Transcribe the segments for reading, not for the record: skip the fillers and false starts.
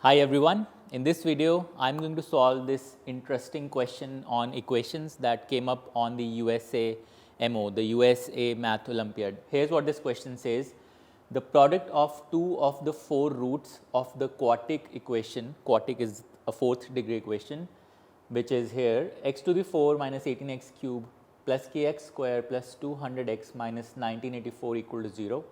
Hi everyone, in this video I am going to solve this interesting question on equations that came up on the USA MO, the USA Math Olympiad. Here is what this question says: the product of two of the four roots of the quartic equation, quartic is a fourth degree equation, which is here x to the 4 minus 18x cube plus kx square plus 200x minus 1984 equal to 0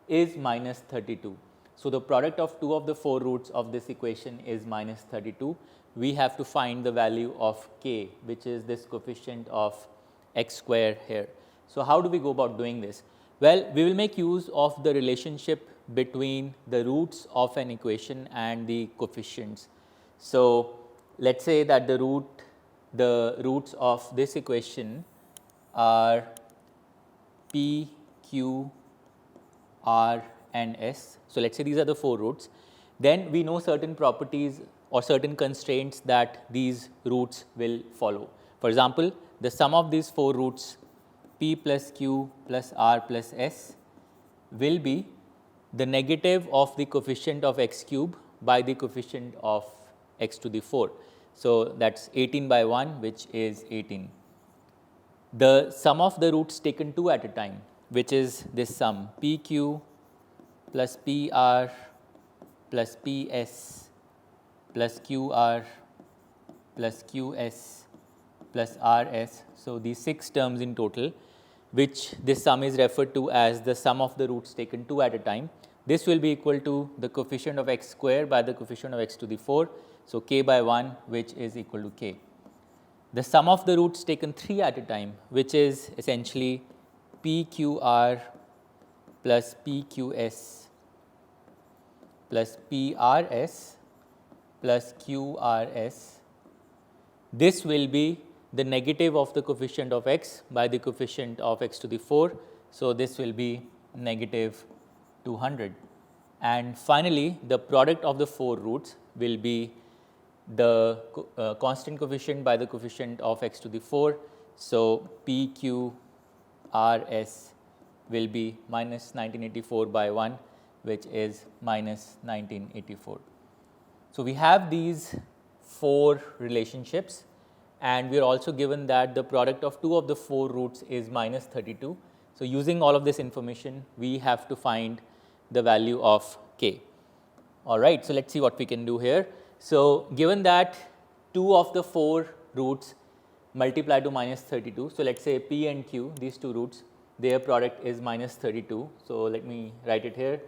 is minus 32. So, the product of two of the four roots of this equation is minus 32. We have to find the value of k, which is this coefficient of x square here. So, how do we go about doing this? Well, we will make use of the relationship between the roots of an equation and the coefficients. So, let us say that the roots of this equation are p, q, r and s. So, let us say these are the four roots. Then we know certain properties or certain constraints that these roots will follow. For example, the sum of these four roots p plus q plus r plus s will be the negative of the coefficient of x cube by the coefficient of x to the 4. So, that is 18 by 1, which is 18. The sum of the roots taken two at a time, which is this sum pq plus pr plus ps plus qr plus qs plus rs. So, these 6 terms in total, which this sum is referred to as the sum of the roots taken two at a time. This will be equal to the coefficient of x square by the coefficient of x to the 4. So, k by 1, which is equal to k. The sum of the roots taken 3 at a time, which is essentially pqr plus pqs plus prs plus qrs. This will be the negative of the coefficient of x by the coefficient of x to the 4. So, this will be negative 200. And finally, the product of the four roots will be the constant coefficient by the coefficient of x to the 4. So, p, q, r, s will be minus 1984 by 1, which is minus 1984. So, we have these four relationships, and we are also given that the product of two of the four roots is minus 32. So, using all of this information, we have to find the value of k. All right. So, let us see what we can do here. So, given that two of the four roots multiply to minus 32. So, let us say p and q, these two roots, their product is minus 32. So, let me write it here.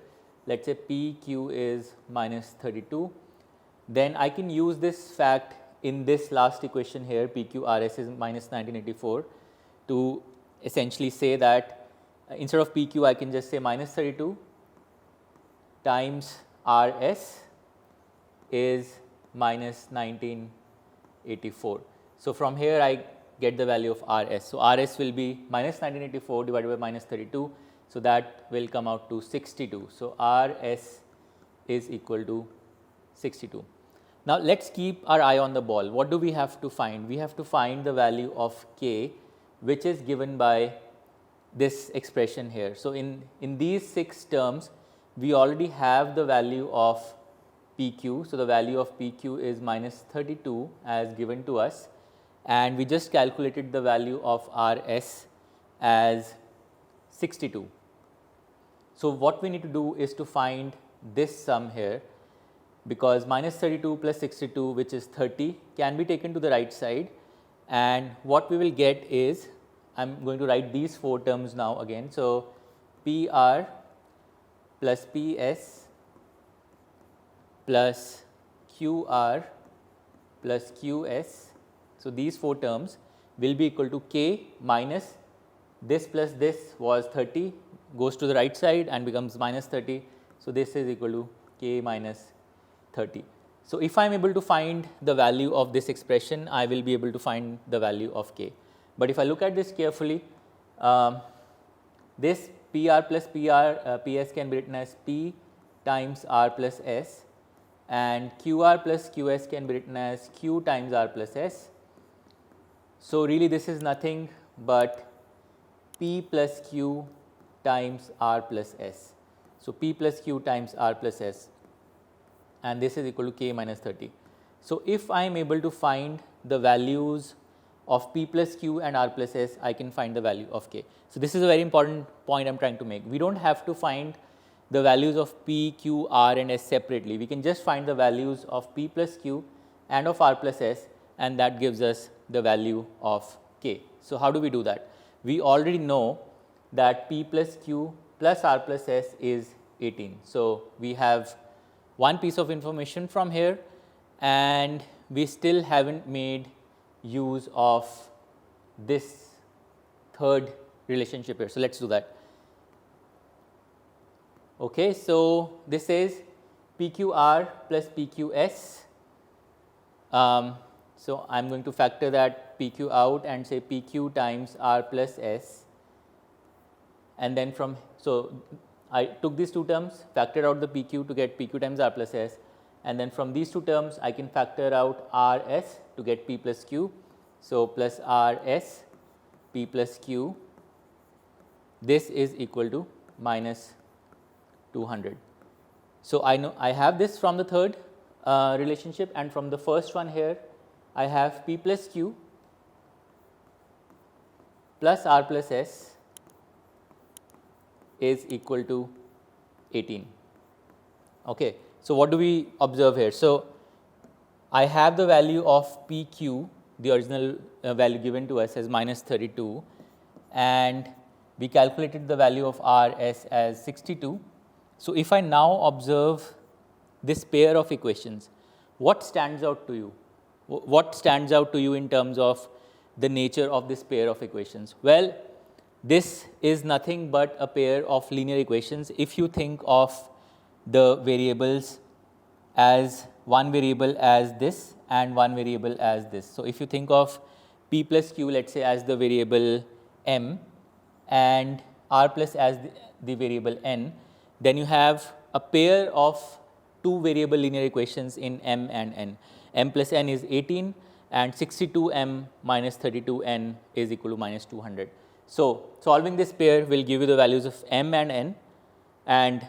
Let us say p q is minus 32. Then I can use this fact in this last equation here, p q r s is minus 1984, to essentially say that instead of p q I can just say minus 32 times r s is minus 1984. So, from here I get the value of r s. So, r s will be minus 1984 divided by minus 32. So, that will come out to 62. So, r s is equal to 62. Now, let us keep our eye on the ball. What do we have to find? We have to find the value of k, which is given by this expression here. So, in these 6 terms, we already have the value of p q. So, the value of p q is minus 32 as given to us, and we just calculated the value of r s as 62. So, what we need to do is to find this sum here, because minus 32 plus 62, which is 30, can be taken to the right side, and what we will get is, I am going to write these 4 terms now again. So, pr plus ps plus qr plus qs. So, these 4 terms will be equal to k minus this plus this was 30, goes to the right side and becomes minus 30. So, this is equal to k minus 30. So, if I am able to find the value of this expression, I will be able to find the value of k. But if I look at this carefully, this pr plus ps can be written as p times r plus s, and qr plus qs can be written as q times r plus s. So, really this is nothing but p plus q times r plus s. So, p plus q times r plus s. and this is equal to k minus 30. So, if I am able to find the values of p plus q and r plus s, I can find the value of k. So, this is a very important point I am trying to make. We do not have to find the values of p, q, r and s separately. We can just find the values of p plus q and of r plus s, and that gives us the value of k. So, how do we do that? We already know that p plus q plus r plus s is 18. So, we have one piece of information from here, and we still have not made use of this third relationship here. So, let us do that. Okay, so, this is PQR plus PQS. So, I am going to factor that PQ out and say PQ times R plus S, and then from, so I took these two terms, factored out the PQ to get PQ times R plus S, and then from these two terms I can factor out RS to get P plus Q. So, plus RS P plus Q, this is equal to minus 200. So, I know I have this from the third relationship, and from the first one here I have P plus Q plus R plus S is equal to 18. Okay. So, what do we observe here? So, I have the value of PQ, the original value given to us as minus 32, and we calculated the value of RS as 62. So, if I now observe this pair of equations, what stands out to you? What stands out to you in terms of the nature of this pair of equations? Well, this is nothing but a pair of linear equations. If you think of the variables as one variable as this and one variable as this. So, if you think of p plus q, let us say, as the variable m and r plus as the variable n, then you have a pair of two variable linear equations in m and n. M plus n is 18 and 62m minus 32n is equal to minus 200. So, solving this pair will give you the values of m and n, and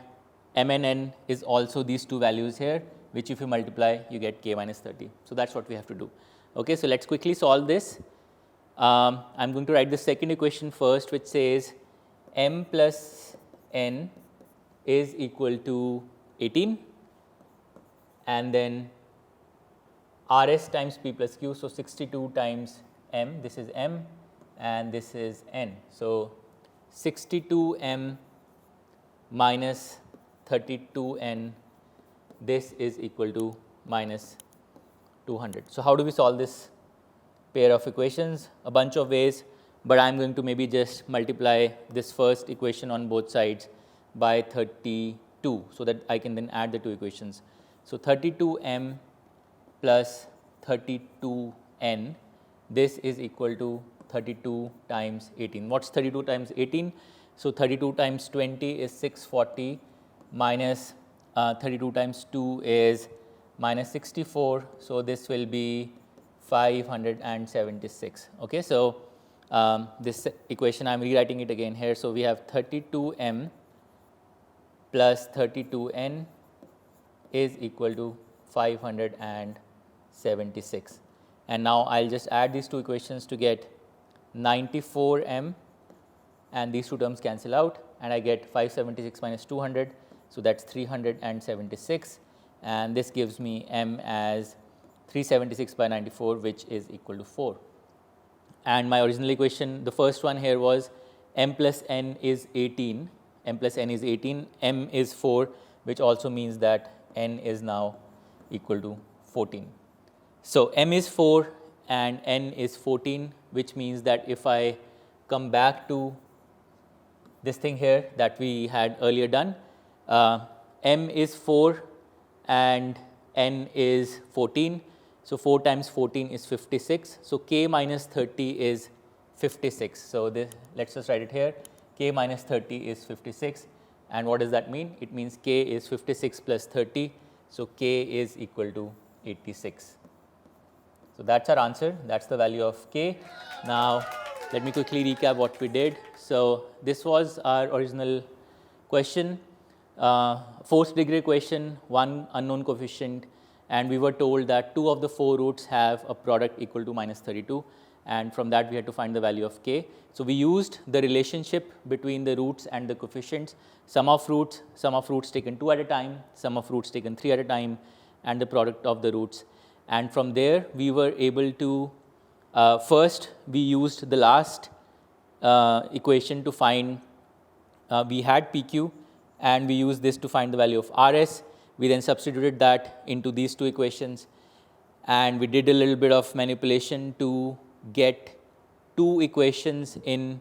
m and n is also these two values here, which if you multiply you get k minus 30. So, that is what we have to do. Okay, so, let us quickly solve this. I am going to write the second equation first, which says m plus n is equal to 18, and then RS times P plus Q. So, 62 times m, this is m and this is n. So, 62m minus 32n, this is equal to minus 200. So, how do we solve this pair of equations? A bunch of ways, but I am going to maybe just multiply this first equation on both sides by 32, so that I can then add the two equations. So, 32m plus 32n, this is equal to 32 times 18. What is 32 times 18? So, 32 times 20 is 640 minus 32 times 2 is minus 64. So, this will be 576. Okay. So, this equation I am rewriting it again here. So, we have 32m plus 32n is equal to 576, and now I will just add these two equations to get 94m, and these two terms cancel out, and I get 576 minus 200. So, that is 376, and this gives me m as 376 by 94, which is equal to 4. And my original equation, the first one here was m plus n is 18, m plus n is 18, m is 4, which also means that n is now equal to 14. So, m is 4 and n is 14, which means that if I come back to this thing here that we had earlier done, m is 4 and n is 14. So, 4 times 14 is 56. So, k minus 30 is 56. So, let us just write it here, k minus 30 is 56, and what does that mean? It means k is 56 plus 30. So, k is equal to 86. So, that is our answer, that is the value of k. Now, let me quickly recap what we did. So, this was our original question. fourth degree equation, one unknown coefficient, and we were told that 2 of the 4 roots have a product equal to minus 32, and from that we had to find the value of k. So we used the relationship between the roots and the coefficients, sum of roots taken 2 at a time, sum of roots taken 3 at a time, and the product of the roots. And from there we were able to, first we used the last equation to find, we had PQ, and we used this to find the value of RS. We then substituted that into these 2 equations, and we did a little bit of manipulation to get 2 equations in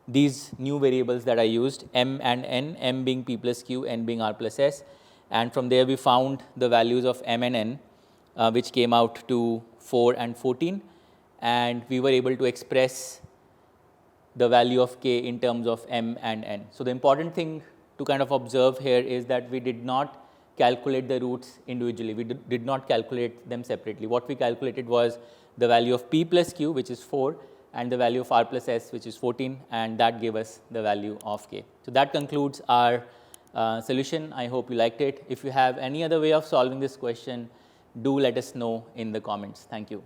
these new variables that I used, m and n, m being p plus q, n being r plus s, and from there we found the values of m and n, which came out to 4 and 14, and we were able to express the value of k in terms of m and n. So the important thing to kind of observe here is that we did not calculate the roots individually. We did not calculate them separately. What we calculated was the value of p plus q, which is 4, and the value of r plus s, which is 14, and that gave us the value of k. So that concludes our solution. I hope you liked it. If you have any other way of solving this question, do let us know in the comments. Thank you.